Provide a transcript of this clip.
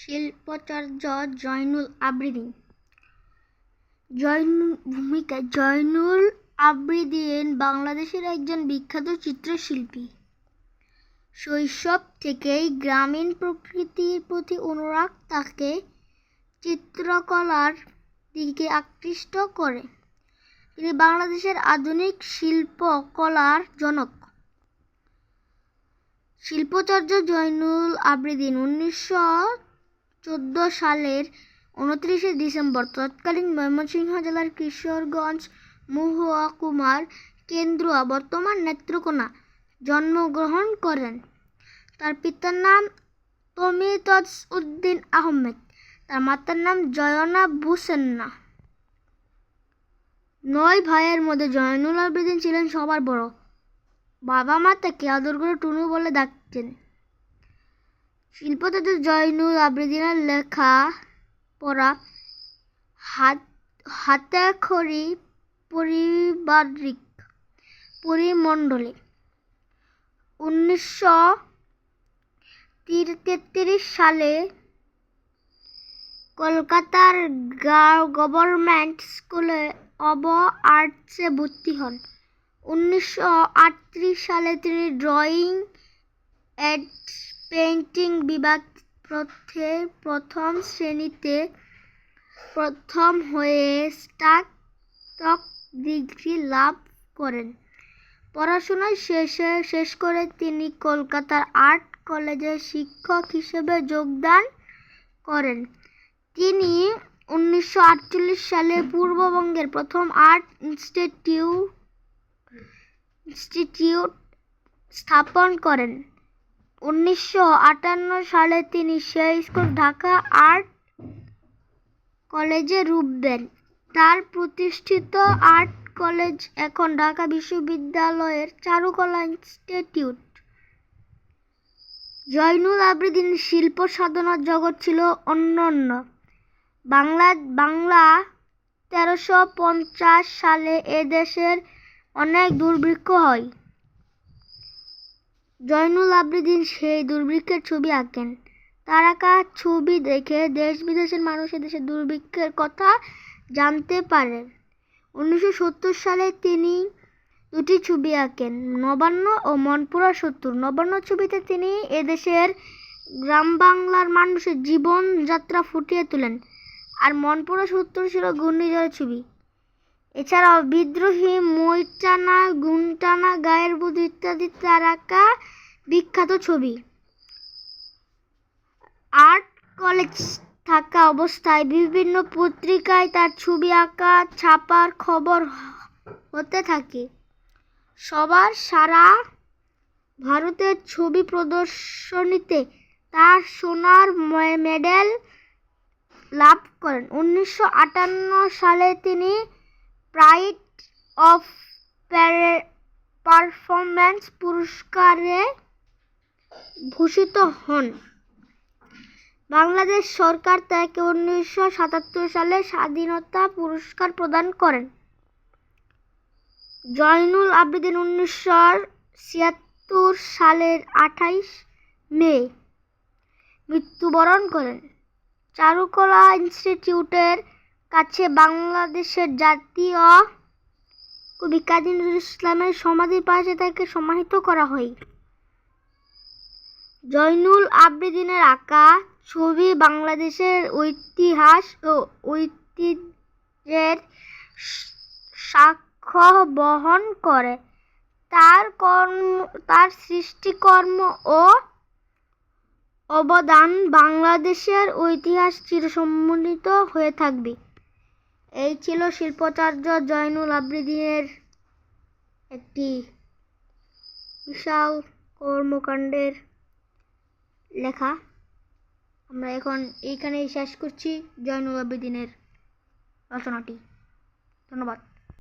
শিল্পাচার্য জয়নুল আবেদিন। জয়নুল আবেদিন বাংলাদেশের একজন বিখ্যাত চিত্রশিল্পী। শৈশব থেকেই গ্রামীণ প্রকৃতির প্রতি অনুরাগ তাকে চিত্রকলার দিকে আকৃষ্ট করে। তিনি বাংলাদেশের আধুনিক শিল্পকলার জনক। শিল্পাচার্য জয়নুল আবেদিন 1914 সালের 29 ডিসেম্বর তৎকালীন ময়মনসিংহ জেলার কিশোরগঞ্জ মহকুমার কেন্দুয়া বর্তমান নেত্রকোনা জন্মগ্রহণ করেন। তার পিতার নাম তমিতাজ উদ্দিন আহমেদ, তার মাতার নাম জয়নাব হুসেনা। 9 ভাইয়ের মধ্যে জয়নুল আবেদিন ছিলেন সবার বড়। বাবা মা তাকে আদর করে টুনু বলে ডাকতেন। শিল্পাচার্য জয়নুল আবেদিনের লেখা পড়া হাতেখড়ি পারিবারিক পরিমণ্ডলে 1933 সালে কলকাতার গভর্নমেন্ট স্কুলে অব আর্টসে ভর্তি হন। 1938 সালে তিনি ড্রয়িং অ্যান্ড পেইন্টিং বিভাগ প্রথম শ্রেণীতে প্রথম হয়ে স্নাতক ডিগ্রি লাভ করেন। পড়াশোনা শেষ করে তিনি কলকাতার আর্ট কলেজে শিক্ষক হিসেবে যোগদান করেন। তিনি 1948 সালে পূর্ববঙ্গের প্রথম আর্ট ইনস্টিটিউট স্থাপন করেন। 1958 সালে তিনি সেই স্কুল ঢাকা আর্ট কলেজে রূপ দেন। তার প্রতিষ্ঠিত আর্ট কলেজ এখন ঢাকা বিশ্ববিদ্যালয়ের চারুকলা ইনস্টিটিউট। জয়নুল আবেদিনের শিল্প সাধনার জগৎ ছিল অনন্য। বাংলা 1350 সালে এদেশের অনেক দুর্ভিক্ষ হয়। জয়নুল আবেদিন সেই দুর্ভিক্ষের ছবি আঁকেন। তার আঁকা ছবি দেখে দেশ বিদেশের মানুষ এদেশের দুর্ভিক্ষের কথা জানতে পারেন। 1970 সালে তিনি 2টি ছবি আঁকেন, নবান্ন ও মনপুরা 70। নবান্ন ছবিতে তিনি এদেশের গ্রামবাংলার মানুষের জীবনযাত্রা ফুটিয়ে তোলেন, আর মনপুরা 70 ছিল ঘূর্ণিঝড়ের ছবি। এছাড়াও বিদ্রোহী, মইটানা, গুনটানা, গায়ের বধূ ইত্যাদি তার আঁকা বিখ্যাত ছবি। আর্ট কলেজ থাকা অবস্থায় বিভিন্ন পত্রিকায় তার ছবি আঁকা ছাপার খবর হতে থাকে। সারা ভারতের ছবি প্রদর্শনীতে তার সোনার মেডেল লাভ করেন। 1958 সালে তিনি প্রাইড অফ পারফরম্যান্স পুরস্কারে ভূষিত হন। বাংলাদেশ সরকার তাকে 1977 সালে স্বাধীনতা পুরস্কার প্রদান করেন। জয়নুল আবেদিন 1976 সালের 28 মে মৃত্যুবরণ করেন। চারুকলা ইনস্টিটিউটের কাছে বাংলাদেশের জাতীয় কবি কাজী নজরুল ইসলামের সমাধির পাশে তাকে সমাহিত করা হয়। জয়নুল আবেদিনের আঁকা ছবি বাংলাদেশের ইতিহাস ও ঐতিহ্যের সাক্ষ্য বহন করে। তার সৃষ্টিকর্ম ও অবদান বাংলাদেশের ইতিহাস চিরসম্মানিত হয়ে থাকবে। এই ছিল শিল্পাচার্য জয়নুল আবেদিনের একটি বিশাল কর্মকাণ্ডের লেখা। আমরা এখন এইখানেই শেষ করছি জয়নুল আবেদিনের রচনাটি। ধন্যবাদ।